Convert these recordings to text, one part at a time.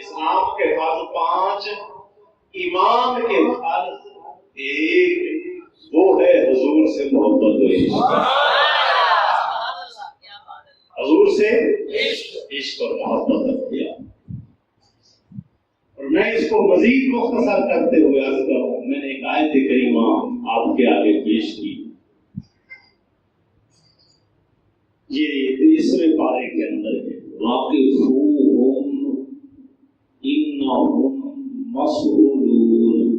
इस्लाम के फर्ज 5, ईमान के फर्ज 1, वो है हुजूर से मोहब्बत हुई, हुजूर से इश्क और मोहब्बत किया। और मैं इसको मजीद मुख्तसर करते हुए अर्ज करूं, मैंने एक आयत करीमा आपके आगे पेश की। ये तीसरे पारे के अंदर है, वाक़िफ़ूहुम इन्नहुम मसऊलून।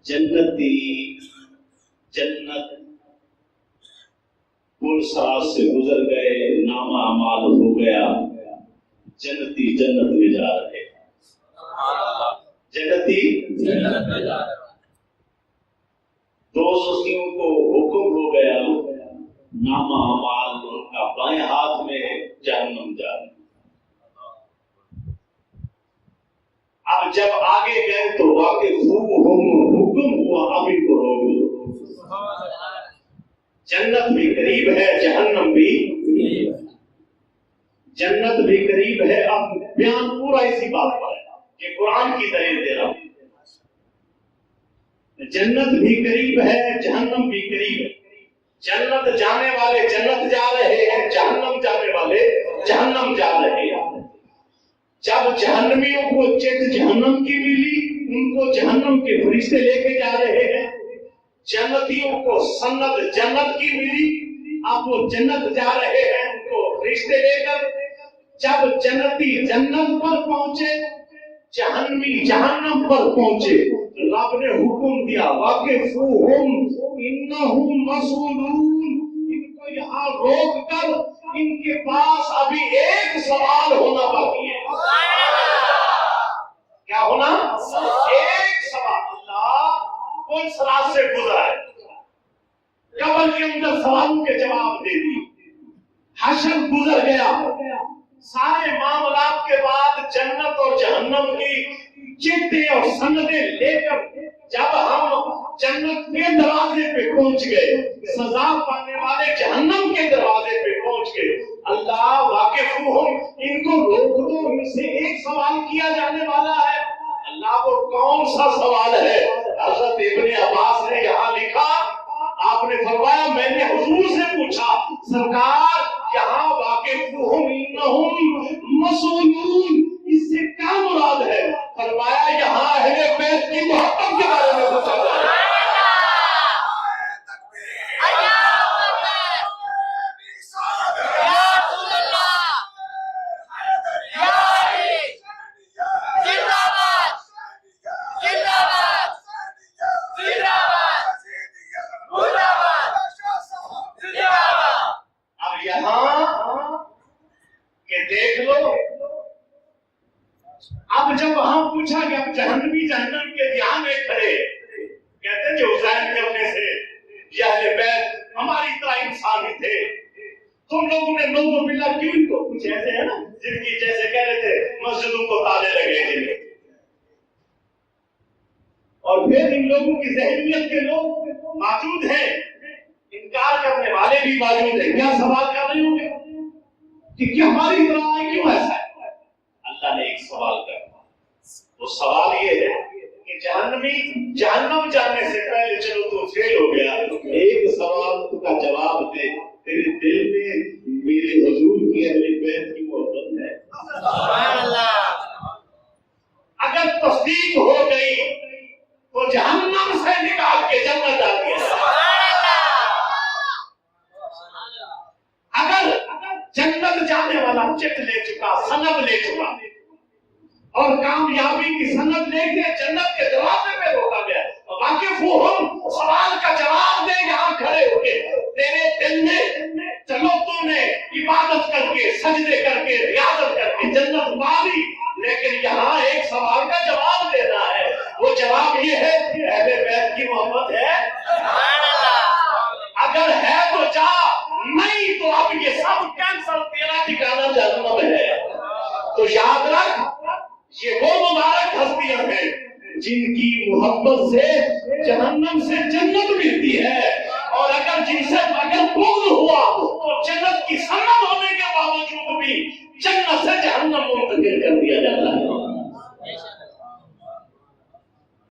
जन्नती जन्नत पुरसरात से गुजर गए, नामा अमाल हो गया, जन्नती जन्नत में जा रहे, जन्नती जन्नत में जा रहे। दोस्तियों को हुक्म हो गया, नामा अमाल उनका बाएं हाथ में है, जहन्नम जा रहे। अब जब आगे गए तो वाक़िफ़ूहुम हुक्म हुआ, अब इनको रोक लो। जन्नत भी करीब है, जहन्नम भी करीब है। जन्नत भी करीब है। अब बयान पूरा इसी बात पर है, ये कुरान की दलील दे रहा हूं। जन्नत भी करीब है, जहन्नम भी करीब है। जन्नत जाने वाले जन्नत जा रहे हैं, जहन्नम जाने वाले जहन्नम जा रहे हैं। जब जहन्नमियों को चित जहन्नम की मिली, उनको जहन्नम के फरिश्ते लेके जा रहे हैं। जन्नतियों को सन्नत जन्नत की मिली, अब वो जन्नत जा रहे हैं उनको फरिश्ते लेकर। जब जन्नती जन्नत पर पहुंचे, जहन्नमी जहन्नम पर पहुंचे, रब ने हुक्म दिया, वाक़िफ़ूहुम इन्नहुम मसऊलून। इनको यहाँ रोक कर इनके पास अभी एक सवाल होना बाकी है। क्या होना? एक सवाल। अल्लाह कौन सरात से गुजरा है, कब्र के अंदर सवालों के जवाब दे दिए, हशर गुजर गया। सारे मामलात के बाद जन्नत और जहन्नम की चिट्ठे और सनदें लेकर जब हम जन्नत के दरवाजे पे पहुंच गए, सजा पाने वाले जहन्नम के दरवाजे पे पहुंच गए, अल्लाह वाक़िफ़ूहुम, इनको रोक दो, इनसे एक सवाल किया जाने वाला है। अल्लाह को कौन सा सवाल है? हज़रत इब्ने अब्बास ने यहाँ लिखा, आपने फरमाया मैंने हुजूर से पूछा, सरकार यहाँ वाक़िफ़ूहुम इन्नहुम मसऊलून, इससे क्या मुराद है? फरमाया यहाँ अहले बैत की मोहब्बत के बारे में पूछा जा रहा है। अब जब वहां पूछा गया, जहन्नमी जहन्नम के ध्यान में खड़े कहते जो हुसैन करने से ये अहले बैत हमारी तरह इंसान ही थे, तुम लोगों ने लोगों मिला क्यों? इनको कुछ ऐसे है ना जिनकी जैसे कह रहे थे मस्जिदों को ताले लगे जिन्हें, और फिर इन लोगों की ज़हनियत के लोग मौजूद हैं, इनकार करने वाले भी मौजूद हैं। क्या सवाल कर रहे होंगे कि क्या हमारी तरह है, क्यों ऐसा है? अल्लाह ने एक सवाल कर, वो सवाल ये है कि जहन्नमी जहन्नम जाने से पहले चलो तू फेल हो गया, एक सवाल का जवाब दे, तेरे दिल में मेरे हुजूर की अहले बैत की मोहब्बत है? सुभान अल्लाह। अगर तस्दीक हो गई तो जहन्नम से निकाल के जन्नत आ गया। अगर जन्नत जाने वाला चिट ले चुका, सनद ले चुका और कामयाबी की सनद लेके जन्नत के दरवाजे पे रोका गया, वाक़िफ़ूहुम सवाल का जवाब दे यहाँ खड़े होके, तेरे दिल में चलो तूने इबादत करके सजदे करके रियाजत करके जन्नत पाली, लेकिन यहाँ एक सवाल का जवाब देना है। वो जवाब ये है कि अहले बैत की मोहब्बत है? अगर है तो जा, नहीं तो अब ये सब कैंसल, तेरा ठिकाना जहन्नम है। तो याद रख, ये वो मुबारक हस्तियां हैं जिनकी मोहब्बत से जहन्नम से जन्नत मिलती है, और अगर जिनसे अगर बुग़्ज़ हुआ तो जन्नत की सनद होने के बावजूद भी जन्नत से जहन्नम मुंतकिल कर दिया जाता है।